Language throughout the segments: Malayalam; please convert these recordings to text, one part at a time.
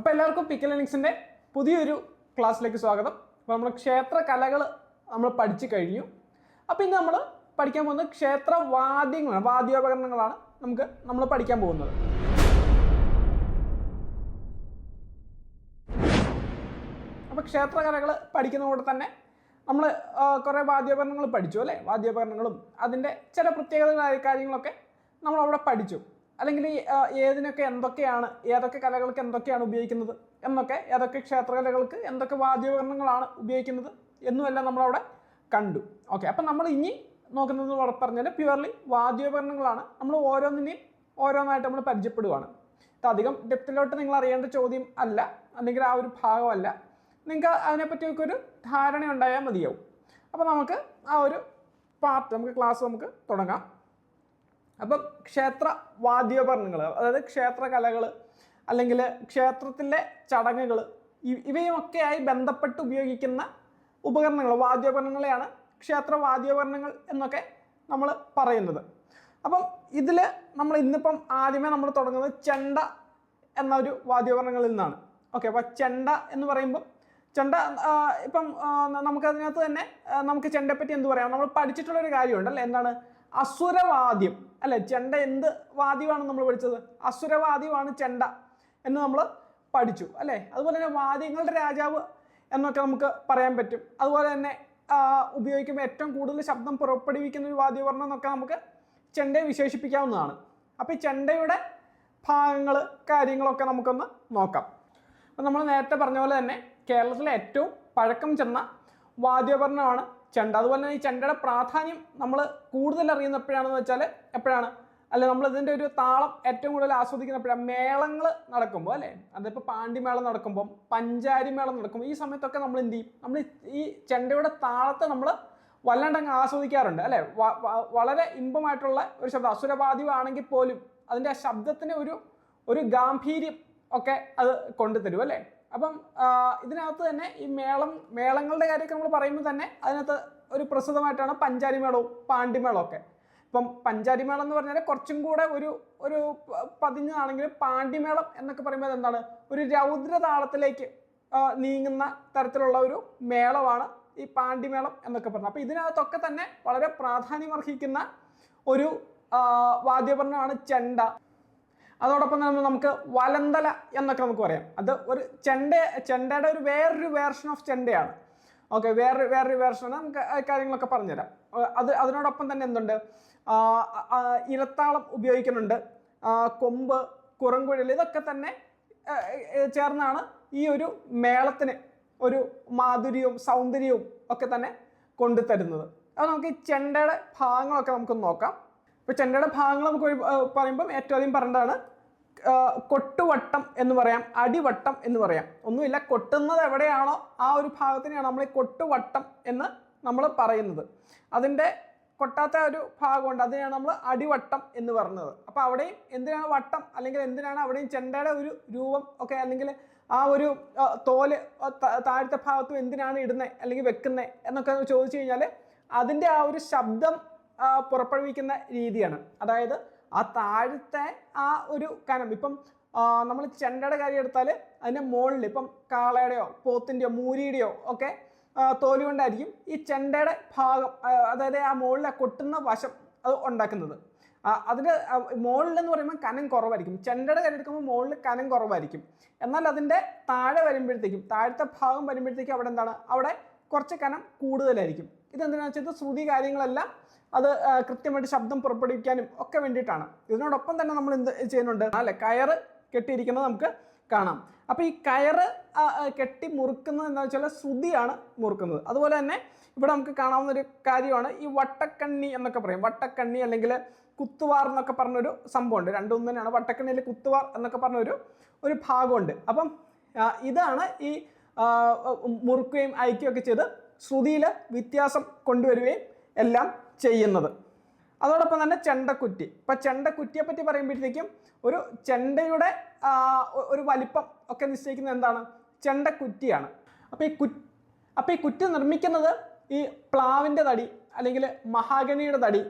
അപ്പോൾ എല്ലാവർക്കും പിക്കൽ ലിങ്ക്സിൻ്റെ പുതിയൊരു ക്ലാസ്സിലേക്ക് സ്വാഗതം. അപ്പോൾ നമ്മൾ ക്ഷേത്ര കലകൾ നമ്മൾ പഠിച്ചു കഴിഞ്ഞു. അപ്പോൾ ഇന്ന് നമ്മൾ പഠിക്കാൻ പോകുന്നത് ക്ഷേത്ര വാദ്യങ്ങളാണ്, വാദ്യോപകരണങ്ങളാണ് നമ്മൾ പഠിക്കാൻ പോകുന്നത്. അപ്പോൾ ക്ഷേത്ര കലകൾ പഠിക്കുന്നതോടെ തന്നെ നമ്മൾ കുറേ വാദ്യോപകരണങ്ങൾ പഠിച്ചു അല്ലേ. വാദ്യോപകരണങ്ങളും അതിൻ്റെ ചില പ്രത്യേകത കാര്യങ്ങളൊക്കെ നമ്മളവിടെ പഠിച്ചു. അല്ലെങ്കിൽ ഏതിനൊക്കെ എന്തൊക്കെയാണ്, ഏതൊക്കെ കലകൾക്ക് എന്തൊക്കെയാണ് ഉപയോഗിക്കുന്നത് എന്നൊക്കെ, ഏതൊക്കെ ക്ഷേത്രകലകൾക്ക് എന്തൊക്കെ വാദ്യോപകരണങ്ങളാണ് ഉപയോഗിക്കുന്നത് എന്നുമെല്ലാം നമ്മളവിടെ കണ്ടു. ഓക്കെ, അപ്പം നമ്മൾ ഇനി നോക്കുന്നത് പറഞ്ഞാൽ പ്യുവർലി വാദ്യോപകരണങ്ങളാണ്. നമ്മൾ ഓരോന്നിനെയും ഓരോന്നായിട്ട് നമ്മൾ പരിചയപ്പെടുവാണ്. ഇത് അധികം ഡെപ്തിലോട്ട് നിങ്ങൾ അറിയേണ്ട ചോദ്യം അല്ല, അല്ലെങ്കിൽ ആ ഒരു ഭാഗമല്ല. നിങ്ങൾക്ക് അതിനെപ്പറ്റിയൊക്കെ ഒരു ധാരണ ഉണ്ടായാൽ മതിയാവും. അപ്പോൾ നമുക്ക് ആ ഒരു പാർട്ട് ക്ലാസ് തുടങ്ങാം. അപ്പം ക്ഷേത്ര വാദ്യോപകരണങ്ങൾ, അതായത് ക്ഷേത്ര കലകൾ അല്ലെങ്കിൽ ക്ഷേത്രത്തിലെ ചടങ്ങുകൾ, ഇവയുമൊക്കെയായി ബന്ധപ്പെട്ട് ഉപയോഗിക്കുന്ന ഉപകരണങ്ങൾ, വാദ്യോപകരണങ്ങളെയാണ് ക്ഷേത്ര വാദ്യോപകരണങ്ങൾ എന്നൊക്കെ നമ്മൾ പറയുന്നത്. അപ്പം ഇതിൽ നമ്മൾ ഇന്നിപ്പം ആദ്യമേ നമ്മൾ തുടങ്ങുന്നത് ചെണ്ട എന്ന ഒരു വാദ്യോപകരണങ്ങളിൽ നിന്നാണ്. ഓക്കെ, അപ്പോൾ ചെണ്ട എന്ന് പറയുമ്പം ചെണ്ട ഇപ്പം നമുക്കതിനകത്ത് തന്നെ നമുക്ക് ചെണ്ടയെപ്പറ്റി എന്ത് പറയാം, നമ്മൾ പഠിച്ചിട്ടുള്ളൊരു കാര്യമുണ്ട് അല്ലേ. എന്താണ് അസുരവാദ്യം അല്ലെ. ചെണ്ട എന്ത് വാദ്യമാണ് നമ്മൾ പഠിച്ചത്? അസുരവാദ്യമാണ് ചെണ്ട എന്ന് നമ്മൾ പഠിച്ചു അല്ലേ. അതുപോലെ തന്നെ വാദ്യങ്ങളുടെ രാജാവ് എന്നൊക്കെ നമുക്ക് പറയാൻ പറ്റും. അതുപോലെ തന്നെ ഉപയോഗിക്കുമ്പോൾ ഏറ്റവും കൂടുതൽ ശബ്ദം പുറപ്പെടുവിക്കുന്ന ഒരു വാദ്യോപകരണം എന്നൊക്കെ നമുക്ക് ചെണ്ടയെ വിശേഷിപ്പിക്കാവുന്നതാണ്. അപ്പോൾ ഈ ചെണ്ടയുടെ ഭാഗങ്ങൾ കാര്യങ്ങളൊക്കെ നമുക്കൊന്ന് നോക്കാം. അപ്പം നമ്മൾ നേരത്തെ പറഞ്ഞ പോലെ തന്നെ കേരളത്തിലെ ഏറ്റവും പഴക്കം ചെന്ന വാദ്യോപകരണമാണ് ചെണ്ട. അതുപോലെ തന്നെ ഈ ചെണ്ടയുടെ പ്രാധാന്യം നമ്മൾ കൂടുതൽ അറിയുന്ന എപ്പോഴാണെന്ന് വെച്ചാൽ നമ്മൾ ഇതിൻ്റെ ഒരു താളം ഏറ്റവും കൂടുതൽ ആസ്വദിക്കുന്ന എപ്പോഴാണ്? മേളങ്ങൾ നടക്കുമ്പോൾ അല്ലേ. അതിപ്പോൾ പാണ്ടിമേളം നടക്കുമ്പം, പഞ്ചാരി മേളം നടക്കുമ്പോൾ, ഈ സമയത്തൊക്കെ നമ്മൾ എന്ത് ചെയ്യും? നമ്മൾ ഈ ചെണ്ടയുടെ താളത്തെ നമ്മൾ വല്ലാണ്ടങ്ങ് ആസ്വദിക്കാറുണ്ട് അല്ലേ. വളരെ ഇമ്പമായിട്ടുള്ള ഒരു ശബ്ദം. അസുരവാദ്യമാണെങ്കിൽ പോലും അതിൻ്റെ ആ ശബ്ദത്തിന് ഒരു ഗാംഭീര്യം ഒക്കെ അത് കൊണ്ടുതരും അല്ലേ. അപ്പം ഇതിനകത്ത് തന്നെ ഈ മേളങ്ങളുടെ കാര്യമൊക്കെ നമ്മൾ പറയുമ്പോൾ തന്നെ അതിനകത്ത് ഒരു പ്രസിദ്ധമായിട്ടാണ് പഞ്ചാരി മേളവും പാണ്ടിമേളവും ഒക്കെ. ഇപ്പം പഞ്ചാരി മേളം എന്ന് പറഞ്ഞാൽ കുറച്ചും കൂടെ ഒരു പതിഞ്ഞതാണെങ്കിലും പാണ്ടിമേളം എന്നൊക്കെ പറയുമ്പോൾ എന്താണ്, ഒരു രൗദ്രതാളത്തിലേക്ക് നീങ്ങുന്ന തരത്തിലുള്ള ഒരു മേളമാണ് ഈ പാണ്ടിമേളം എന്നൊക്കെ പറഞ്ഞത്. അപ്പോൾ ഇതിനകത്തൊക്കെ തന്നെ വളരെ പ്രാധാന്യമർഹിക്കുന്ന ഒരു വാദ്യോപകരണമാണ് ചെണ്ട. അതോടൊപ്പം തന്നെ നമുക്ക് വലന്തല എന്നൊക്കെ നമുക്ക് പറയാം. അത് ഒരു ചെണ്ടയുടെ വേറൊരു വേർഷൻ ഓഫ് ചെണ്ടയാണ്. ഓക്കെ, വേറൊരു വേർഷൻ നമുക്ക് കാര്യങ്ങളൊക്കെ പറഞ്ഞുതരാം. അതിനോടൊപ്പം തന്നെ എന്തുണ്ട്, ഇലത്താളം ഉപയോഗിക്കുന്നുണ്ട്, കൊമ്പ്, കുറങ്കുഴൽ, ഇതൊക്കെ തന്നെ ചേർന്നാണ് ഈ ഒരു മേളത്തിന് ഒരു മാധുര്യവും സൗന്ദര്യവും ഒക്കെ തന്നെ കൊണ്ടുതരുന്നത്. അത് നമുക്ക് ഈ ചെണ്ടയുടെ ഭാഗങ്ങളൊക്കെ നമുക്കൊന്ന് നോക്കാം. ഇപ്പോൾ ചെണ്ടയുടെ ഭാഗങ്ങൾ നമുക്ക് പറയുമ്പം ഏറ്റവും ആദ്യം പറയേണ്ടതാണ് കൊട്ടുവട്ടം എന്ന് പറയാം, അടിവട്ടം എന്ന് പറയാം. ഒന്നുമില്ല, കൊട്ടുന്നത് എവിടെയാണോ ആ ഒരു ഭാഗത്തിനെയാണ് നമ്മൾ ഈ കൊട്ടുവട്ടം എന്ന് നമ്മൾ പറയുന്നത്. അതിൻ്റെ കൊട്ടാത്ത ഒരു ഭാഗമുണ്ട്, അതിനെയാണ് നമ്മൾ അടിവട്ടം എന്ന് പറയുന്നത്. അപ്പോൾ അവിടെയും എന്തിനാണ് വട്ടം, അല്ലെങ്കിൽ എന്തിനാണ് അവിടെയും ചെണ്ടയുടെ ഒരു രൂപം ഒക്കെ, അല്ലെങ്കിൽ ആ ഒരു തോല് താഴത്തെ ഭാഗത്തും എന്തിനാണ് ഇടുന്നത് അല്ലെങ്കിൽ വെക്കുന്നത് എന്നൊക്കെ ചോദിച്ചു കഴിഞ്ഞാൽ അതിൻ്റെ ആ ഒരു ശബ്ദം പുറപ്പെടുവിക്കുന്ന രീതിയാണ്. അതായത് ആ താഴത്തെ ആ ഒരു കനം, ഇപ്പം നമ്മൾ ചെണ്ടയുടെ കാര്യം എടുത്താൽ അതിൻ്റെ മുകളിൽ ഇപ്പം കാളയുടെയോ പോത്തിൻ്റെയോ മൂരിയുടെയോ ഒക്കെ തോല് കൊണ്ടായിരിക്കും ഈ ചെണ്ടയുടെ ഭാഗം, അതായത് ആ മുകളിൽ കൊട്ടുന്ന വശം അത് ഉണ്ടാക്കുന്നത്. അതിൻ്റെ മുകളിലെന്ന് പറയുമ്പോൾ കനം കുറവായിരിക്കും. ചെണ്ടയുടെ കാര്യം എടുക്കുമ്പോൾ മുകളിൽ കനം കുറവായിരിക്കും. എന്നാൽ അതിൻ്റെ താഴെ വരുമ്പോഴത്തേക്കും, താഴത്തെ ഭാഗം വരുമ്പോഴത്തേക്കും അവിടെ എന്താണ്, അവിടെ കുറച്ച് കനം കൂടുതലായിരിക്കും. ഇതെന്തിനാണെന്ന് വെച്ചാൽ ശ്രുതി കാര്യങ്ങളെല്ലാം അത് കൃത്യമായിട്ട് ശബ്ദം പുറപ്പെടുവിക്കാനും ഒക്കെ വേണ്ടിയിട്ടാണ്. ഇതിനോടൊപ്പം തന്നെ നമ്മൾ എന്ത് ചെയ്യുന്നുണ്ട് അല്ലെ, കയറ് കെട്ടിയിരിക്കുന്നത് നമുക്ക് കാണാം. അപ്പോൾ ഈ കയറ് കെട്ടി മുറുക്കുന്നത് എന്താ വെച്ചാൽ ശ്രുതിയാണ് മുറുക്കുന്നത്. അതുപോലെ തന്നെ ഇവിടെ നമുക്ക് കാണാവുന്ന ഒരു കാര്യമാണ് ഈ വട്ടക്കണ്ണി എന്നൊക്കെ പറയും. വട്ടക്കണ്ണി അല്ലെങ്കിൽ കുത്തുവാർ എന്നൊക്കെ പറഞ്ഞൊരു സംഭവമുണ്ട്. രണ്ടും തന്നെയാണ്. വട്ടക്കണ്ണിയിൽ കുത്തുവാർ എന്നൊക്കെ പറഞ്ഞൊരു ഭാഗമുണ്ട്. അപ്പം ഇതാണ് ഈ മുറുക്കുകയും അയക്കുകയൊക്കെ ചെയ്ത് ശ്രുതിയിൽ വ്യത്യാസം കൊണ്ടുവരികയും എല്ലാം ചെയ്യുന്നത്. അതോടൊപ്പം തന്നെ ചെണ്ടക്കുറ്റി. ഇപ്പം ചെണ്ടക്കുറ്റിയെ പറ്റി പറയുമ്പോഴത്തേക്കും ഒരു ചെണ്ടയുടെ ഒരു വലിപ്പം ഒക്കെ നിശ്ചയിക്കുന്നത് എന്താണ്? ചെണ്ടക്കുറ്റിയാണ്. അപ്പോൾ ഈ കുറ്റി നിർമ്മിക്കുന്നത് ഈ പ്ലാവിൻ്റെ തടി അല്ലെങ്കിൽ മഹാഗണിയുടെ തടി,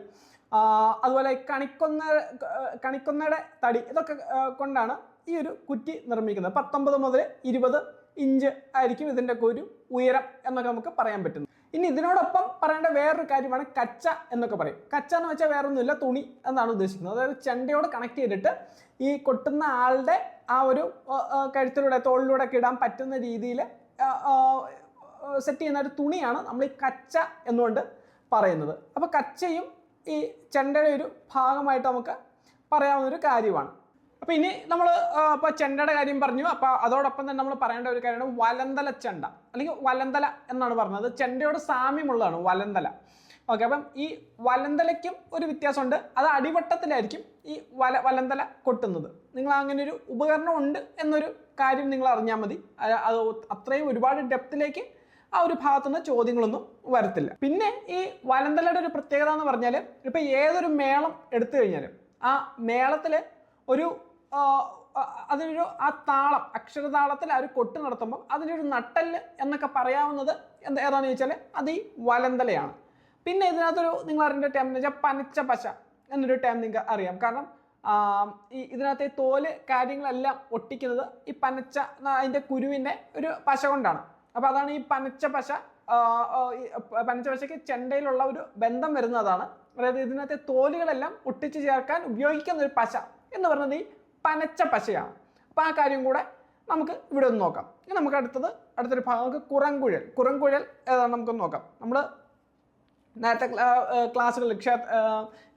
അതുപോലെ കണിക്കൊന്നയുടെ തടി, ഇതൊക്കെ കൊണ്ടാണ് ഈ ഒരു കുറ്റി നിർമ്മിക്കുന്നത്. 19 മുതൽ 20 ഇഞ്ച് ആയിരിക്കും ഇതിൻ്റെ ഒക്കെ ഒരു ഉയരം എന്നൊക്കെ നമുക്ക് പറയാൻ പറ്റുന്നു. ഇനി ഇതിനോടൊപ്പം പറയേണ്ട വേറൊരു കാര്യമാണ് കച്ച എന്നൊക്കെ പറയും. കച്ച എന്ന് വെച്ചാൽ വേറൊന്നുമില്ല, തുണി എന്നാണ് ഉദ്ദേശിക്കുന്നത്. അതായത് ചെണ്ടയോട് കണക്ട് ചെയ്തിട്ട് ഈ കൊട്ടുന്ന ആളുടെ ആ ഒരു കഴുത്തിലൂടെ തോളിലൂടെ ഒക്കെ ഇടാൻ പറ്റുന്ന രീതിയിൽ സെറ്റ് ചെയ്യുന്ന ഒരു തുണിയാണ് നമ്മൾ ഈ കച്ച എന്നുകൊണ്ട് പറയുന്നത്. അപ്പോൾ കച്ചയും ഈ ചെണ്ടയുടെ ഒരു ഭാഗമായിട്ട് നമുക്ക് പറയാവുന്നൊരു കാര്യമാണ്. അപ്പോൾ ഇനി നമ്മൾ ഇപ്പോൾ ചെണ്ടയുടെ കാര്യം പറഞ്ഞു. അപ്പോൾ അതോടൊപ്പം തന്നെ നമ്മൾ പറയേണ്ട ഒരു കാര്യമാണ് വലന്തല ചെണ്ട, അല്ലെങ്കിൽ വലന്തല എന്നാണ് പറഞ്ഞത്. ചെണ്ടയോട് സാമ്യമുള്ളതാണ് വലന്തല. ഓക്കെ, അപ്പം ഈ വലന്തലയ്ക്കും ഒരു വ്യത്യാസമുണ്ട്. അത് അടിവട്ടത്തിലായിരിക്കും ഈ വലന്തല കൊട്ടുന്നത്. നിങ്ങൾ അങ്ങനെ ഒരു ഉപകരണം ഉണ്ട് എന്നൊരു കാര്യം നിങ്ങൾ അറിഞ്ഞാൽ മതി. അത് അത്രയും ഒരുപാട് ഡെപ്തിലേക്ക് ആ ഒരു ഭാഗത്തുനിന്ന് ചോദ്യങ്ങളൊന്നും വരത്തില്ല. പിന്നെ ഈ വലന്തലയുടെ ഒരു പ്രത്യേകത എന്ന് പറഞ്ഞാൽ, ഇപ്പം ഏതൊരു മേളം എടുത്തു കഴിഞ്ഞാലും ആ മേളത്തിൽ അതിനൊരു ആ താളം, അക്ഷരതാളത്തിൽ ആ ഒരു കൊട്ട് നടത്തുമ്പോൾ അതിനൊരു നട്ടല് എന്നൊക്കെ പറയാവുന്നത് ഏതാണെന്ന് ചോദിച്ചാൽ അത് ഈ വലന്തലയാണ്. പിന്നെ ഇതിനകത്തൊരു നിങ്ങൾ അറിയേണ്ട ടേം എന്ന് വെച്ചാൽ പനച്ച പശ എന്നൊരു ടേം നിങ്ങൾക്ക് അറിയാം. കാരണം ഇതിനകത്തെ തോല് കാര്യങ്ങളെല്ലാം ഒട്ടിക്കുന്നത് ഈ പനച്ച അതിൻ്റെ കുരുവിൻ്റെ ഒരു പശ കൊണ്ടാണ്. അപ്പോൾ അതാണ് ഈ പനച്ച പശ. പനച്ച പശയ്ക്ക് ചെണ്ടയിലുള്ള ഒരു ബന്ധം വരുന്നതാണ്. അതായത് ഇതിനകത്തെ തോലുകളെല്ലാം ഒട്ടിച്ച് ചേർക്കാൻ ഉപയോഗിക്കുന്ന ഒരു പശ എന്ന് പറയുന്നത് ഈ പനച്ച പശയാണ്. അപ്പോൾ ആ കാര്യം കൂടെ നമുക്ക് ഇവിടെ ഒന്ന് നോക്കാം. ഇനി നമുക്ക് അടുത്തൊരു ഭാഗം നമുക്ക് കുറങ്കുഴൽ ഏതാണ് നമുക്കൊന്ന് നോക്കാം. നമ്മൾ നേരത്തെ ക്ലാസ്സുകളിൽ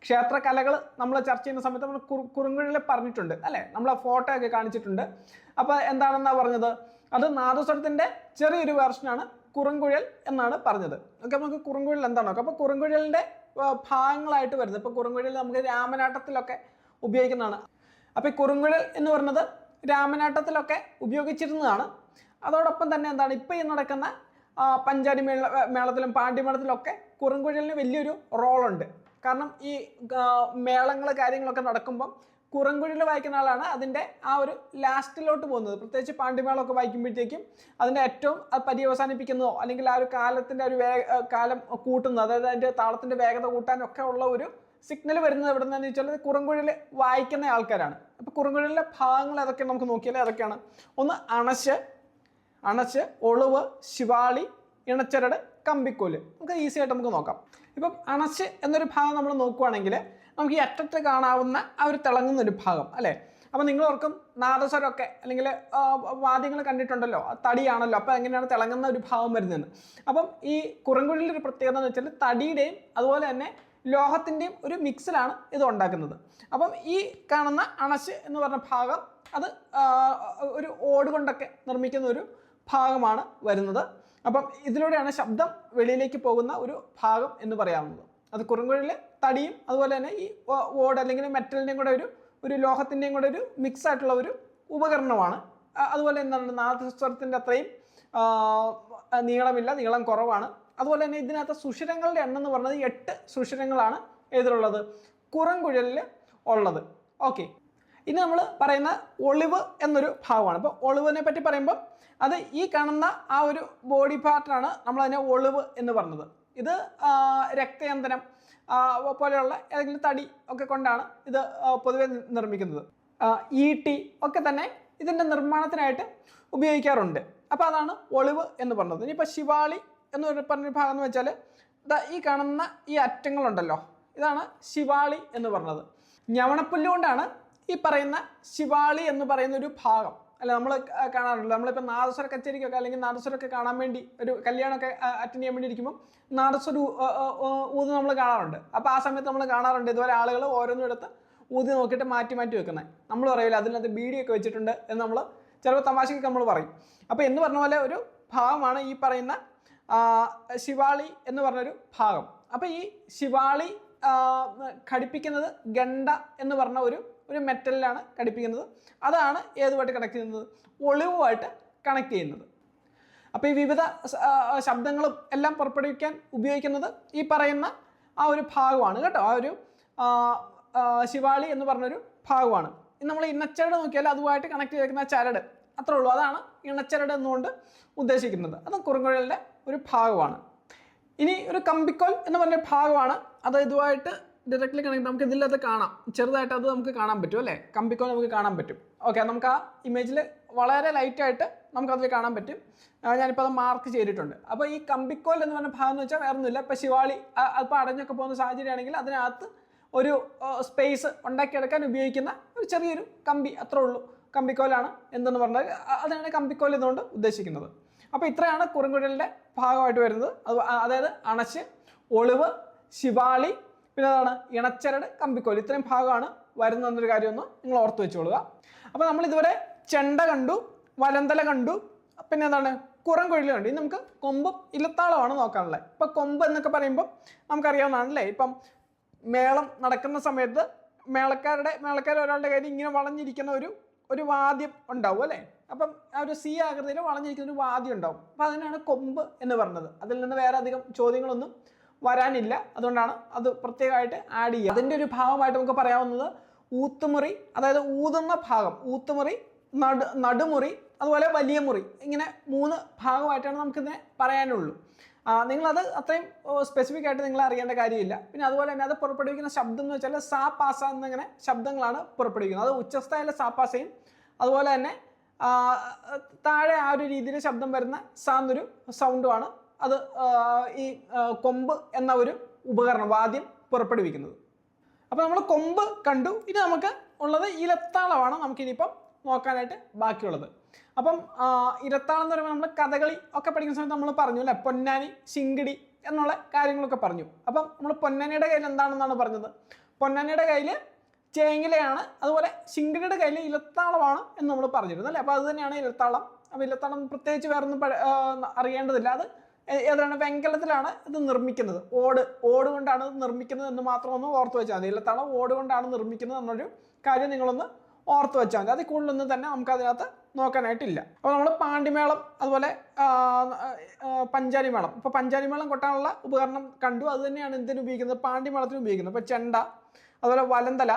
ക്ഷേത്രകലകൾ നമ്മൾ ചർച്ച ചെയ്യുന്ന സമയത്ത് നമ്മൾ കുറുങ്കുഴൽ പറഞ്ഞിട്ടുണ്ട് അല്ലേ, നമ്മൾ ആ ഫോട്ടോ ഒക്കെ കാണിച്ചിട്ടുണ്ട്. അപ്പോൾ എന്താണെന്നാണ് പറഞ്ഞത്, അത് നാദസ്വരത്തിൻ്റെ ചെറിയൊരു വേർഷനാണ് കുറുങ്കുഴൽ എന്നാണ് പറഞ്ഞത്. ഓക്കെ, നമുക്ക് കുറുങ്കുഴൽ എന്താണ് നോക്കാം. അപ്പോൾ കുറുങ്കുഴലിൻ്റെ ഭാഗങ്ങളായിട്ട് വരുന്നത്, ഇപ്പോൾ കുറുങ്കുഴൽ നമുക്ക് രാമനാട്ടത്തിലൊക്കെ ഉപയോഗിക്കുന്നതാണ്. അപ്പോൾ ഈ കുറുങ്കുഴൽ എന്ന് പറയുന്നത് രാമനാട്ടത്തിലൊക്കെ ഉപയോഗിച്ചിരുന്നതാണ്. അതോടൊപ്പം തന്നെ എന്താണ് ഇപ്പോൾ ഈ നടക്കുന്ന പഞ്ചാരി മേളത്തിലും പാണ്ഡ്യമേളത്തിലും ഒക്കെ കുറുങ്കുഴലിന് വലിയൊരു റോളുണ്ട്. കാരണം ഈ മേളങ്ങൾ കാര്യങ്ങളൊക്കെ നടക്കുമ്പം കുറുങ്കുഴൽ വായിക്കുന്ന ആളാണ് അതിൻ്റെ ആ ഒരു ലാസ്റ്റിലോട്ട് പോകുന്നത്. പ്രത്യേകിച്ച് പാണ്ഡ്യമേളമൊക്കെ വായിക്കുമ്പോഴത്തേക്കും അതിൻ്റെ ഏറ്റവും പര്യവസാനിപ്പിക്കുന്നതോ അല്ലെങ്കിൽ ആ ഒരു കാലത്തിൻ്റെ ഒരു കാലം കൂട്ടുന്നത്, അതായത് അതിൻ്റെ താളത്തിൻ്റെ വേഗത കൂട്ടാനൊക്കെ ഉള്ള ഒരു സിഗ്നൽ വരുന്നത് എവിടെ നിന്നാന്ന് വെച്ചാൽ കുറുങ്കുഴൽ വായിക്കുന്ന ആൾക്കാരാണ്. അപ്പോൾ കുറുങ്കുഴലിലെ ഭാഗങ്ങൾ ഏതൊക്കെ നമുക്ക് നോക്കിയാൽ ഏതൊക്കെയാണ്? ഒന്ന് അണച്ച്, ഒളിവ്, ശിവാളി, ഇണച്ചരട്, കമ്പിക്കോല്. നമുക്ക് ഈസി ആയിട്ട് നമുക്ക് നോക്കാം. ഇപ്പം അണച്ച് എന്നൊരു ഭാഗം നമ്മൾ നോക്കുവാണെങ്കിൽ നമുക്ക് ഈ അറ്റത്ത് കാണാവുന്ന ആ ഒരു തിളങ്ങുന്നൊരു ഭാഗം അല്ലേ. അപ്പം നിങ്ങൾ ഓർക്കും നാദസ്വരമൊക്കെ അല്ലെങ്കിൽ വാദ്യങ്ങൾ കണ്ടിട്ടുണ്ടല്ലോ, തടിയാണല്ലോ, അപ്പോൾ എങ്ങനെയാണ് തിളങ്ങുന്ന ഒരു ഭാഗം വരുന്നതെന്ന്. അപ്പം ഈ കുറുങ്കുഴലിൻ്റെ ഒരു പ്രത്യേകത എന്ന് വെച്ചാൽ തടിയുടെയും അതുപോലെ തന്നെ ലോഹത്തിൻ്റെയും ഒരു മിക്സിലാണ് ഇത് ഉണ്ടാക്കുന്നത്. അപ്പം ഈ കാണുന്ന അണച്ച് എന്ന് പറഞ്ഞ ഭാഗം അത് ഒരു ഓട് കൊണ്ടൊക്കെ നിർമ്മിക്കുന്ന ഒരു ഭാഗമാണ് വരുന്നത്. അപ്പം ഇതിലൂടെയാണ് ശബ്ദം വെളിയിലേക്ക് പോകുന്ന ഒരു ഭാഗം എന്ന് പറയാവുന്നത്. അത് കുറുങ്കുഴലിൽ തടിയും അതുപോലെ തന്നെ ഈ ഓട് അല്ലെങ്കിൽ മെറ്റലിൻ്റെയും കൂടെ ഒരു ലോഹത്തിൻ്റെയും കൂടെ ഒരു മിക്സ് ആയിട്ടുള്ള ഒരു ഉപകരണമാണ്. അതുപോലെ എന്താണ് നാദസ്വരത്തിൻ്റെ അത്രയും നീളം കുറവാണ്. അതുപോലെ തന്നെ ഇതിനകത്ത് സുഷിരങ്ങളുടെ എണ്ണം എന്ന് പറയുന്നത് 8 സുഷിരങ്ങളാണ് ഏതിലുള്ളത്, കുറുങ്കുഴലിൽ ഉള്ളത്. ഓക്കെ, ഇനി നമ്മൾ പറയുന്ന ഒളിവ് എന്നൊരു ഭാഗമാണ്. അപ്പോൾ ഒളിവിനെ പറ്റി പറയുമ്പോൾ അത് ഈ കാണുന്ന ആ ഒരു ബോഡി പാർട്ടാണ് നമ്മളതിനെ ഒളിവ് എന്ന് പറഞ്ഞത്. ഇത് രക്തയന്തനം പോലെയുള്ള ഏതെങ്കിലും തടി ഒക്കെ കൊണ്ടാണ് ഇത് പൊതുവെ നിർമ്മിക്കുന്നത്. ഈട്ടി ഒക്കെ തന്നെ ഇതിൻ്റെ നിർമ്മാണത്തിനായിട്ട് ഉപയോഗിക്കാറുണ്ട്. അപ്പോൾ അതാണ് ഒളിവ് എന്ന് പറഞ്ഞത്. ഇനിയിപ്പോൾ ശിവാളി എന്ന് പറഞ്ഞൊരു ഭാഗം എന്ന് വെച്ചാൽ ഈ കാണുന്ന ഈ അറ്റങ്ങളുണ്ടല്ലോ, ഇതാണ് ശിവാളി എന്ന് പറഞ്ഞത്. ഞവണപ്പുല്ല് കൊണ്ടാണ് ഈ പറയുന്ന ശിവാളി എന്ന് പറയുന്ന ഒരു ഭാഗം അല്ല നമ്മൾ കാണാറുണ്ട്. നമ്മളിപ്പോൾ നാദസ്വര കച്ചേരിക്കൊക്കെ അല്ലെങ്കിൽ നാദസ്വരമൊക്കെ കാണാൻ വേണ്ടി ഒരു കല്യാണമൊക്കെ അറ്റൻഡ് ചെയ്യാൻ വേണ്ടി ഇരിക്കുമ്പോൾ നാദസ്വര ഊത് നമ്മൾ കാണാറുണ്ട്. അപ്പോൾ ആ സമയത്ത് നമ്മൾ കാണാറുണ്ട് ഇതുപോലെ ആളുകൾ ഓരോന്നും എടുത്ത് ഊതി നോക്കിയിട്ട് മാറ്റി വെക്കുന്നത്. നമ്മൾ പറയില്ല അതിനകത്ത് ബീഡിയൊക്കെ വെച്ചിട്ടുണ്ട് എന്ന് നമ്മൾ ചിലപ്പോൾ തമാശയ്ക്ക് നമ്മൾ പറയും. അപ്പോൾ എന്ന് പറഞ്ഞ പോലെ ഒരു ഭാഗമാണ് ഈ പറയുന്ന ശിവാളി എന്ന് പറഞ്ഞൊരു ഭാഗം. അപ്പോൾ ഈ ശിവാളി ഘടിപ്പിക്കുന്നത് ഗണ്ട എന്ന് പറഞ്ഞ ഒരു മെറ്റലിലാണ് ഘടിപ്പിക്കുന്നത്. അതാണ് ഏതുമായിട്ട് കണക്ട് ചെയ്യുന്നത്, ഒളിവുമായിട്ട് കണക്ട് ചെയ്യുന്നത്. അപ്പോൾ ഈ വിവിധ ശബ്ദങ്ങളും എല്ലാം പുറപ്പെടുവിക്കാൻ ഉപയോഗിക്കുന്നത് ഈ പറയുന്ന ആ ഒരു ഭാഗമാണ് കേട്ടോ. ആ ഒരു ശിവാളി എന്ന് പറഞ്ഞൊരു ഭാഗമാണ്. ഇനി നമ്മൾ ഇണച്ചരട് നോക്കിയാൽ അതുമായിട്ട് കണക്ട് ചെയ്തിരിക്കുന്ന ചരട് അത്രേ ഉള്ളൂ. അതാണ് ഇണച്ചരട് എന്നുകൊണ്ട് ഉദ്ദേശിക്കുന്നത്. അത് കുറുങ്കുഴലിൻ്റെ ഒരു ഭാഗമാണ്. ഇനി ഒരു കമ്പിക്കോൽ എന്ന് പറഞ്ഞ ഭാഗമാണ്. അത് ഇതുമായിട്ട് ഡയറക്റ്റ്ലി കണക്ട് നമുക്ക് ഇതിലത് കാണാം, ചെറുതായിട്ട് അത് നമുക്ക് കാണാൻ പറ്റും അല്ലേ, കമ്പിക്കോൽ നമുക്ക് കാണാൻ പറ്റും. ഓക്കെ, നമുക്ക് ആ ഇമേജിൽ വളരെ ലൈറ്റായിട്ട് നമുക്കതിൽ കാണാൻ പറ്റും. ഞാനിപ്പോൾ അത് മാർക്ക് ചെയ്തിട്ടുണ്ട്. അപ്പോൾ ഈ കമ്പിക്കോൽ എന്ന് പറഞ്ഞ ഭാഗം എന്ന് വെച്ചാൽ വേറെ ഒന്നുമില്ല, ഇപ്പോൾ ശിവാളി അല്പം അടഞ്ഞൊക്കെ പോകുന്ന സാഹചര്യമാണെങ്കിൽ അതിനകത്ത് ഒരു സ്പേസ് ഉണ്ടാക്കിയെടുക്കാൻ ഉപയോഗിക്കുന്ന ഒരു ചെറിയൊരു കമ്പി, അത്രേ ഉള്ളൂ. കമ്പിക്കോലാണ് എന്തെന്ന് പറഞ്ഞാൽ അതാണ് കമ്പിക്കോൽ എന്നുകൊണ്ട് ഉദ്ദേശിക്കുന്നത്. അപ്പോൾ ഇത്രയാണ് കുറുങ്കുഴലിൻ്റെ ഭാഗമായിട്ട് വരുന്നത്. അതായത് അണച്ച്, ഒളിവ്, ശിവാളി, പിന്നെ അതാണ് ഇണച്ചരട്, കമ്പിക്കോൽ, ഇത്രയും ഭാഗമാണ് വരുന്നതെന്നൊരു കാര്യമൊന്ന് നിങ്ങൾ ഓർത്ത് വെച്ചോളുക. അപ്പോൾ നമ്മൾ ഇതുവരെ ചെണ്ട കണ്ടു, വലന്തല കണ്ടു, പിന്നെ എന്താണ് കുറുങ്കുഴൽ കണ്ടു. ഇനി നമുക്ക് കൊമ്പും ഇലത്താളമാണ് നോക്കാനുള്ളത്. ഇപ്പം കൊമ്പ് എന്നൊക്കെ പറയുമ്പോൾ നമുക്കറിയാവുന്നതാണല്ലേ, ഇപ്പം മേളം നടക്കുന്ന സമയത്ത് മേളക്കാർ ഒരാളുടെ കയ്യിൽ ഇങ്ങനെ വളഞ്ഞിരിക്കുന്ന ഒരു വാദ്യം ഉണ്ടാവും അല്ലേ. അപ്പം ആ ഒരു സി ആകൃതിയിൽ വളഞ്ഞിരിക്കുന്ന ഒരു വാദ്യം ഉണ്ടാവും. അപ്പം അതിനാണ് കൊമ്പ് എന്ന് പറഞ്ഞത്. അതിൽ നിന്ന് വേറെ അധികം ചോദ്യങ്ങളൊന്നും വരാനില്ല, അതുകൊണ്ടാണ് അത് പ്രത്യേകമായിട്ട് ആഡ് ചെയ്യുക. അതിൻ്റെ ഒരു ഭാഗമായിട്ട് നമുക്ക് പറയാവുന്നത് ഊത്തുമുറി, അതായത് ഊതുന്ന ഭാഗം, ഊത്തുമുറി, നടുമുറി, അതുപോലെ വലിയ മുറി, ഇങ്ങനെ 3 ഭാഗമായിട്ടാണ് നമുക്കിതിനെ പറയാനുള്ളൂ. നിങ്ങളത് അത്രയും സ്പെസിഫിക് ആയിട്ട് നിങ്ങൾ അറിയേണ്ട കാര്യമില്ല. പിന്നെ അതുപോലെ തന്നെ അത് പുറപ്പെടുവിക്കുന്ന ശബ്ദം എന്ന് വെച്ചാൽ സാ പാസ എന്നിങ്ങനെ ശബ്ദങ്ങളാണ് പുറപ്പെടുവിക്കുന്നത്. അത് ഉച്ചസ്ഥായിലെ സാ പാസയും അതുപോലെ തന്നെ താഴെ ആ ഒരു രീതിയിൽ ശബ്ദം വരുന്ന സാന്നൊരു സൗണ്ടുമാണ് അത് ഈ കൊമ്പ് എന്ന ഒരു ഉപകരണം, വാദ്യം പുറപ്പെടുവിക്കുന്നത്. അപ്പോൾ നമ്മൾ കൊമ്പ് കണ്ടു. ഇനി നമുക്ക് ഉള്ളത് ഇലത്താളമാണ് നമുക്കിനിയിപ്പം നോക്കാനായിട്ട് ബാക്കിയുള്ളത്. അപ്പം ഇലത്താളം എന്ന് പറയുമ്പോൾ നമ്മൾ കഥകളി ഒക്കെ പഠിക്കുന്ന സമയത്ത് നമ്മൾ പറഞ്ഞു അല്ലേ, പൊന്നാനി, ശിങ്കിടി എന്നുള്ള കാര്യങ്ങളൊക്കെ പറഞ്ഞു. അപ്പം നമ്മൾ പൊന്നാനിയുടെ കയ്യിൽ എന്താണെന്നാണ് പറഞ്ഞത്? പൊന്നാനിയുടെ കയ്യിൽ ചേങ്ങിലയാണ്, അതുപോലെ ശിങ്കിടിയുടെ കയ്യിൽ ഇലത്താളമാണ് എന്ന് നമ്മൾ പറഞ്ഞിരുന്നു അല്ലേ. അപ്പോൾ അത് തന്നെയാണ് ഇലത്താളം. അപ്പോൾ ഇലത്താളം പ്രത്യേകിച്ച് വേറൊന്നും അറിയേണ്ടതില്ല. അത് ഏതാണ് വെങ്കലത്തിലാണ് ഇത് നിർമ്മിക്കുന്നത്, ഓട് കൊണ്ടാണ് ഇത് നിർമ്മിക്കുന്നത് എന്ന് മാത്രം ഒന്ന് ഓർത്ത് വെച്ചാൽ മതി. ഇലത്താളം ഓട് കൊണ്ടാണ് നിർമ്മിക്കുന്നത് എന്നൊരു കാര്യം നിങ്ങളൊന്ന് ഓർത്ത് വെച്ചാൽ മതി. അതിൽ കൂടുതലൊന്നും തന്നെ നമുക്ക് അതിനകത്ത് നോക്കാനായിട്ടില്ല. അപ്പോൾ നമ്മൾ പാണ്ടിമേളം, അതുപോലെ പഞ്ചാരിമേളം, ഇപ്പോൾ പഞ്ചാരിമേളം കൊട്ടാനുള്ള ഉപകരണം കണ്ടു. അത് തന്നെയാണ് എന്തിനു ഉപയോഗിക്കുന്നത്? പാണ്ടിമേളത്തിന് ഉപയോഗിക്കുന്നത്. ഇപ്പോൾ ചെണ്ട, അതുപോലെ വലന്തല,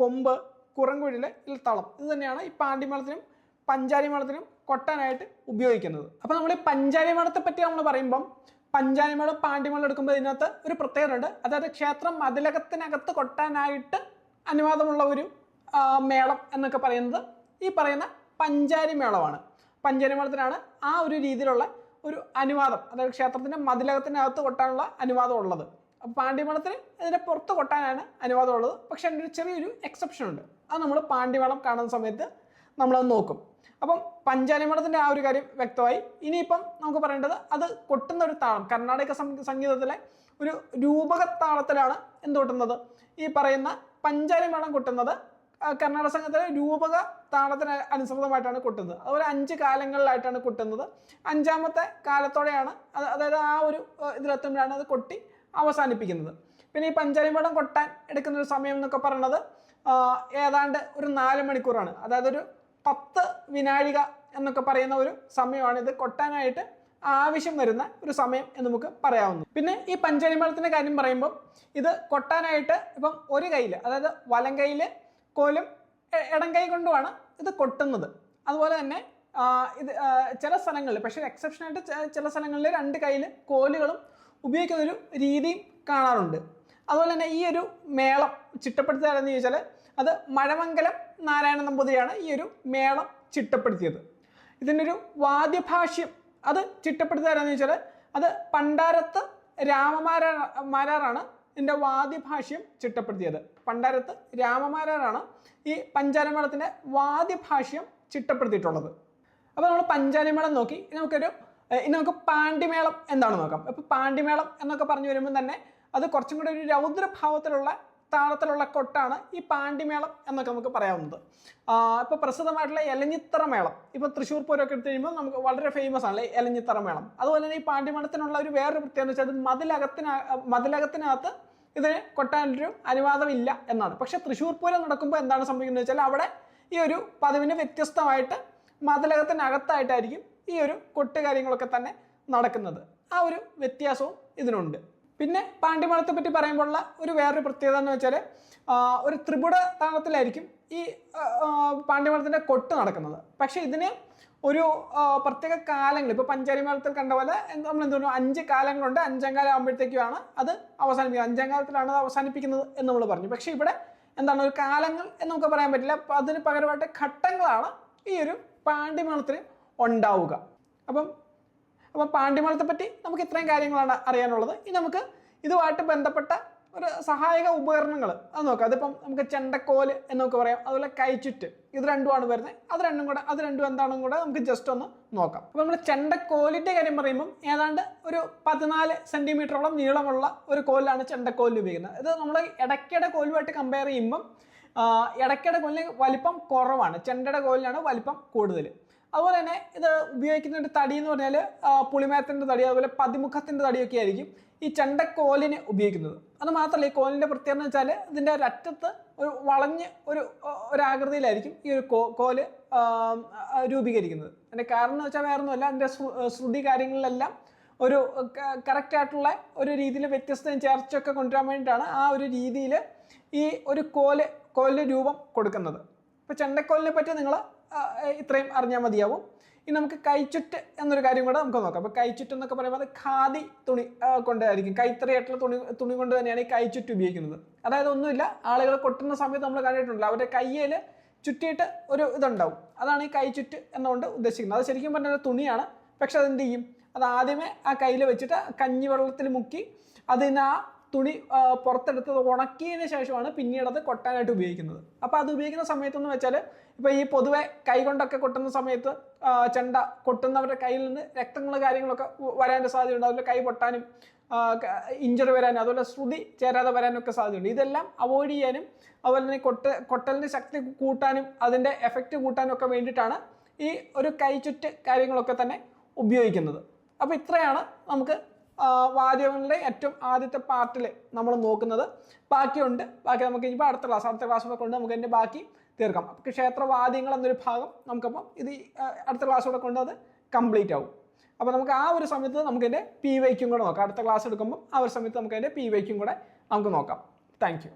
കൊമ്പ്, കുറുങ്കുഴൽ, ഇലത്താളം, ഇത് തന്നെയാണ് ഈ പാണ്ടിമേളത്തിനും പഞ്ചാരിമേളത്തിനും കൊട്ടാനായിട്ട് ഉപയോഗിക്കുന്നത്. അപ്പോൾ നമ്മൾ ഈ പഞ്ചാരിമേളത്തെ പറ്റി നമ്മൾ പറയുമ്പം പഞ്ചാരിമേളം, പാണ്ടിമേളം എടുക്കുമ്പോൾ ഇതിനകത്ത് ഒരു പ്രത്യേകത ഉണ്ട്. അതായത് ക്ഷേത്രം മതിലകത്തിനകത്ത് കൊട്ടാനായിട്ട് അനുവാദമുള്ള ഒരു മേളം എന്നൊക്കെ പറയുന്നത് ഈ പറയുന്ന പഞ്ചാരിമേളമാണ്. പഞ്ചാരിമേളത്തിനാണ് ആ ഒരു രീതിയിലുള്ള ഒരു അനുവാദം, അതായത് ക്ഷേത്രത്തിൻ്റെ മതിലകത്തിനകത്ത് കൊട്ടാനുള്ള അനുവാദം ഉള്ളത്. അപ്പോൾ പാണ്ടിമേളത്തിന് ഇതിൻ്റെ പുറത്ത് കൊട്ടാനാണ് അനുവാദം ഉള്ളത്. പക്ഷേ അതിൻ്റെ ഒരു ചെറിയൊരു എക്സെപ്ഷൻ ഉണ്ട്. അത് നമ്മൾ പാണ്ടിമേളം കാണുന്ന സമയത്ത് നമ്മളത് നോക്കും. അപ്പം പഞ്ചാരിമേളത്തിൻ്റെ ആ ഒരു കാര്യം വ്യക്തമായി. ഇനിയിപ്പം നമുക്ക് പറയേണ്ടത് അത് കൊട്ടുന്ന ഒരു താളം, കർണാടക സംഗീതത്തിലെ ഒരു രൂപകത്താളത്തിലാണ് എന്ത് കൊട്ടുന്നത്? ഈ പറയുന്ന പഞ്ചാരിമേളം കൊട്ടുന്നത് കർണാടക സംഗീതത്തിലെ രൂപക താളത്തിന് അനുസൃതമായിട്ടാണ് കൊട്ടുന്നത്. അതുപോലെ 5 കാലങ്ങളിലായിട്ടാണ് കൊട്ടുന്നത്. 5ാമത്തെ കാലത്തോടെയാണ് അതായത് ആ ഒരു ഇതിലെത്തുമ്പോഴാണ് അത് കൊട്ടി അവസാനിപ്പിക്കുന്നത്. പിന്നെ ഈ പഞ്ചാരിമേളം കൊട്ടാൻ എടുക്കുന്ന ഒരു സമയം എന്നൊക്കെ പറയുന്നത് ഏതാണ്ട് ഒരു 4 മണിക്കൂറാണ്. അതായത് ഒരു 10 വിനാഴിക എന്നൊക്കെ പറയുന്ന ഒരു സമയമാണ് ഇത് കൊട്ടാനായിട്ട് ആവശ്യം വരുന്ന ഒരു സമയം എന്ന് നമുക്ക് പറയാവുന്നു. പിന്നെ ഈ പഞ്ചാരിമേളത്തിൻ്റെ കാര്യം പറയുമ്പോൾ ഇത് കൊട്ടാനായിട്ട് ഇപ്പം ഒരു കയ്യിൽ, അതായത് വലം കയ്യിൽ കോലും ഇടം കൈ കൊണ്ടുമാണ് ഇത് കൊട്ടുന്നത്. അതുപോലെ തന്നെ ഇത് ചില സ്ഥലങ്ങളിൽ, പക്ഷേ എക്സെപ്ഷനായിട്ട് ചില സ്ഥലങ്ങളിൽ 2 കയ്യിൽ കോലുകളും ഉപയോഗിക്കുന്ന ഒരു രീതിയും കാണാറുണ്ട്. അതുപോലെ തന്നെ ഈ ഒരു മേളം ചിട്ടപ്പെടുത്തുകയെന്ന് ചോദിച്ചാൽ അത് മഴമംഗലം നാരായണ നമ്പൂതിരിയാണ് ഈ ഒരു മേളം ചിട്ടപ്പെടുത്തിയത്. ഇതിൻ്റെ ഒരു വാദ്യഭാഷ്യം അത് ചിട്ടപ്പെടുത്തുകയെന്ന് ചോദിച്ചാൽ അത് പണ്ടാരത്ത് രാമമാരാറാണ് ഇതിൻ്റെ വാദ്യഭാഷ്യം ചിട്ടപ്പെടുത്തിയത്. പണ്ടാരത്ത് രാമമാരാറാണ് ഈ പഞ്ചാരിമേളത്തിൻ്റെ വാദ്യഭാഷ്യം ചിട്ടപ്പെടുത്തിയിട്ടുള്ളത്. അപ്പോൾ നമ്മൾ പഞ്ചാരിമേളം നോക്കി. ഇനി നമുക്ക് പാണ്ടിമേളം എന്താണെന്ന് നോക്കാം. അപ്പോൾ പാണ്ടിമേളം എന്നൊക്കെ പറഞ്ഞു വരുമ്പോൾ തന്നെ അത് കുറച്ചും കൂടി ഒരു രൗദ്രഭാവത്തിലുള്ള താളത്തിലുള്ള കൊട്ടാണ് ഈ പാണ്ടിമേളം എന്നൊക്കെ നമുക്ക് പറയാവുന്നത്. ഇപ്പോൾ പ്രസിദ്ധമായിട്ടുള്ള എലഞ്ഞിത്തറ മേളം, ഇപ്പോൾ തൃശ്ശൂർ പൂരമൊക്കെ എടുത്തു കഴിയുമ്പോൾ നമുക്ക് വളരെ ഫേമസ് ആണ് എലഞ്ഞിത്തറ മേളം. അതുപോലെ തന്നെ ഈ പാണ്ടിമേളത്തിനുള്ള ഒരു വേറൊരു പ്രത്യേകത വെച്ചാൽ അത് മതിലകത്തിനകത്ത് ഇതിന് കൊട്ടാനൊരു അനുവാദമില്ല എന്നാണ്. പക്ഷേ തൃശ്ശൂർ പൂരം നടക്കുമ്പോൾ എന്താണ് സംഭവിക്കുന്നത് വെച്ചാൽ അവിടെ ഈ ഒരു പതിവിന് വ്യത്യസ്തമായിട്ട് മതിലകത്തിനകത്തായിട്ടായിരിക്കും ഈ ഒരു കൊട്ട് കാര്യങ്ങളൊക്കെ തന്നെ നടക്കുന്നത്. ആ ഒരു വ്യത്യാസവും ഇതിനുണ്ട്. പിന്നെ പാണ്ടിമേളത്തെ പറ്റി പറയുമ്പോഴുള്ള ഒരു വേറൊരു പ്രത്യേകത എന്ന് വെച്ചാൽ ഒരു ത്രിപുട താളത്തിലായിരിക്കും ഈ പാണ്ടിമേളത്തിൻ്റെ കൊട്ട് നടക്കുന്നത്. പക്ഷേ ഇതിന് ഒരു പ്രത്യേക കാലങ്ങൾ, ഇപ്പോൾ പഞ്ചാരി മേളത്തിൽ കണ്ട പോലെ നമ്മൾ എന്തുകൊണ്ട് 5 കാലങ്ങളുണ്ട്, 5ാം കാലം ആകുമ്പോഴത്തേക്കുമാണ് അത് അവസാനിപ്പിക്കുന്നത്, 5ാം കാലത്തിലാണ് അത് അവസാനിപ്പിക്കുന്നത് എന്ന് നമ്മൾ പറഞ്ഞു. പക്ഷേ ഇവിടെ എന്താണ് ഒരു കാലങ്ങൾ എന്ന് നമുക്ക് പറയാൻ പറ്റില്ല. അപ്പം അതിന് പകരമായിട്ട് ഘട്ടങ്ങളാണ് ഈ ഒരു പാണ്ഡിമേളത്തിന് ഉണ്ടാവുക. അപ്പം പാണ്ഡിമേളത്തെ പറ്റി നമുക്ക് ഇത്രയും കാര്യങ്ങളാണ് അറിയാനുള്ളത്. ഇനി നമുക്ക് ഇതുമായിട്ട് ബന്ധപ്പെട്ട ഒരു സഹായക ഉപകരണങ്ങൾ അത് നോക്കാം. അതിപ്പം നമുക്ക് ചെണ്ടക്കോല് എന്നൊക്കെ പറയാം, അതുപോലെ കൈച്ചുറ്റ്, ഇത് രണ്ടുമാണ് വരുന്നത്. അത് രണ്ടും എന്താണെന്നും കൂടെ നമുക്ക് ജസ്റ്റ് ഒന്ന് നോക്കാം. അപ്പോൾ നമ്മൾ ചെണ്ടക്കോലിൻ്റെ കാര്യം പറയുമ്പം ഏതാണ്ട് ഒരു 14 സെൻറ്റിമീറ്ററോളം നീളമുള്ള ഒരു കോലിലാണ് ചെണ്ടക്കോലിൽ ഉപയോഗിക്കുന്നത്. ഇത് നമ്മൾ ഇടയ്ക്കയുടെ കോലുമായിട്ട് കമ്പയർ ചെയ്യുമ്പം ഇടയ്ക്കയുടെ കോലിന് വലിപ്പം കുറവാണ്, ചെണ്ടയുടെ കോലിനാണ് വലിപ്പം കൂടുതൽ. അതുപോലെ തന്നെ ഇത് ഉപയോഗിക്കുന്ന ഒരു തടി എന്ന് പറഞ്ഞാൽ പുളിമരത്തിൻ്റെ തടി, അതുപോലെ പതിമുഖത്തിൻ്റെ തടിയൊക്കെ ആയിരിക്കും ഈ ചെണ്ടക്കോലിന് ഉപയോഗിക്കുന്നത്. അത് മാത്രമല്ല, ഈ കോലിൻ്റെ പ്രത്യേകത എന്ന് വെച്ചാൽ ഇതിൻ്റെ ഒരറ്റത്ത് ഒരു വളഞ്ഞ് ഒരാകൃതിയിലായിരിക്കും ഈ ഒരു കോല് രൂപീകരിക്കുന്നത്. അതിൻ്റെ കാരണം എന്ന് വെച്ചാൽ വേറെ ഒന്നുമല്ല, അതിൻ്റെ ശ്രുതി കാര്യങ്ങളിലെല്ലാം ഒരു കറക്റ്റായിട്ടുള്ള ഒരു രീതിയിൽ വ്യത്യസ്തയും ചേർച്ചയൊക്കെ കൊണ്ടുവരാൻ വേണ്ടിയിട്ടാണ് ആ ഒരു രീതിയിൽ ഈ ഒരു കോലിന് രൂപം കൊടുക്കുന്നത്. ഇപ്പോൾ ചെണ്ടക്കോലിനെ പറ്റി നിങ്ങൾ ഇത്രയും അറിഞ്ഞാൽ മതിയാവും. ഇനി നമുക്ക് കൈച്ചുറ്റ് എന്നൊരു കാര്യം കൂടെ നമുക്ക് നോക്കാം. അപ്പോൾ കൈച്ചുറ്റ് എന്നൊക്കെ പറയുമ്പോൾ അത് ഖാദി തുണി കൊണ്ടായിരിക്കും, കൈത്തറിയായിട്ടുള്ള തുണി കൊണ്ട് തന്നെയാണ് ഈ കൈച്ചുറ്റ് ഉപയോഗിക്കുന്നത്. അതായത് ഒന്നുമില്ല, ആളുകൾ കൊട്ടുന്ന സമയത്ത് നമ്മൾ കണ്ടിട്ടുണ്ടല്ലോ, അവരുടെ കയ്യിൽ ചുറ്റിയിട്ട് ഒരു ഇതുണ്ടാവും, അതാണ് ഈ കൈച്ചുറ്റ് എന്നുകൊണ്ട് ഉദ്ദേശിക്കുന്നത്. അത് ശരിക്കും പറഞ്ഞാൽ തുണിയാണ്. പക്ഷെ അതെന്ത് ചെയ്യും, അത് ആദ്യമേ ആ കയ്യിൽ വെച്ചിട്ട് കഞ്ഞിവെള്ളത്തിൽ മുക്കി അതിന് ആ തുണി പുറത്തെടുത്തത് ഉണക്കിയതിന് ശേഷമാണ് പിന്നീട് അത് കൊട്ടാനായിട്ട് ഉപയോഗിക്കുന്നത്. അപ്പോൾ അത് ഉപയോഗിക്കുന്ന സമയത്തെന്ന് വെച്ചാൽ, ഇപ്പോൾ ഈ പൊതുവെ കൈ കൊണ്ടൊക്കെ കൊട്ടുന്ന സമയത്ത് ചെണ്ട കൊട്ടുന്നവരുടെ കയ്യിൽ നിന്ന് രക്തങ്ങൾ കാര്യങ്ങളൊക്കെ വരാൻ്റെ സാധ്യതയുണ്ട്. അതുപോലെ കൈ പൊട്ടാനും ഇഞ്ചറി വരാനും അതുപോലെ ശ്രുതി ചേരാതെ വരാനും ഒക്കെ സാധ്യതയുണ്ട്. ഇതെല്ലാം അവോയ്ഡ് ചെയ്യാനും അതുപോലെ തന്നെ കൊട്ടലിൻ്റെ ശക്തി കൂട്ടാനും അതിൻ്റെ എഫക്റ്റ് കൂട്ടാനും ഒക്കെ വേണ്ടിയിട്ടാണ് ഈ ഒരു കൈച്ചുറ്റ് കാര്യങ്ങളൊക്കെ തന്നെ ഉപയോഗിക്കുന്നത്. അപ്പോൾ ഇത്രയാണ് നമുക്ക് വാദ്യങ്ങളുടെ ഏറ്റവും ആദ്യത്തെ പാർട്ടിൽ നമ്മൾ നോക്കുന്നത്. ബാക്കി നമുക്ക് ഇനിയിപ്പോൾ അടുത്ത ക്ലാസ്സോടെ കൊണ്ട് നമുക്ക് അതിൻ്റെ ബാക്കി തീർക്കാം. അപ്പോൾ ക്ഷേത്രവാദ്യങ്ങൾ എന്നൊരു ഭാഗം നമുക്കപ്പം ഇത് അടുത്ത ക്ലാസ്സോടെ കൊണ്ട് അത് കംപ്ലീറ്റ് ആവും. അപ്പോൾ നമുക്ക് ആ ഒരു സമയത്ത് നമുക്കതിൻ്റെ PYQ കൂടെ നോക്കാം. അടുത്ത ക്ലാസ് എടുക്കുമ്പോൾ ആ ഒരു സമയത്ത് നമുക്ക് അതിൻ്റെ PYQ കൂടെ നമുക്ക് നോക്കാം. Thank you.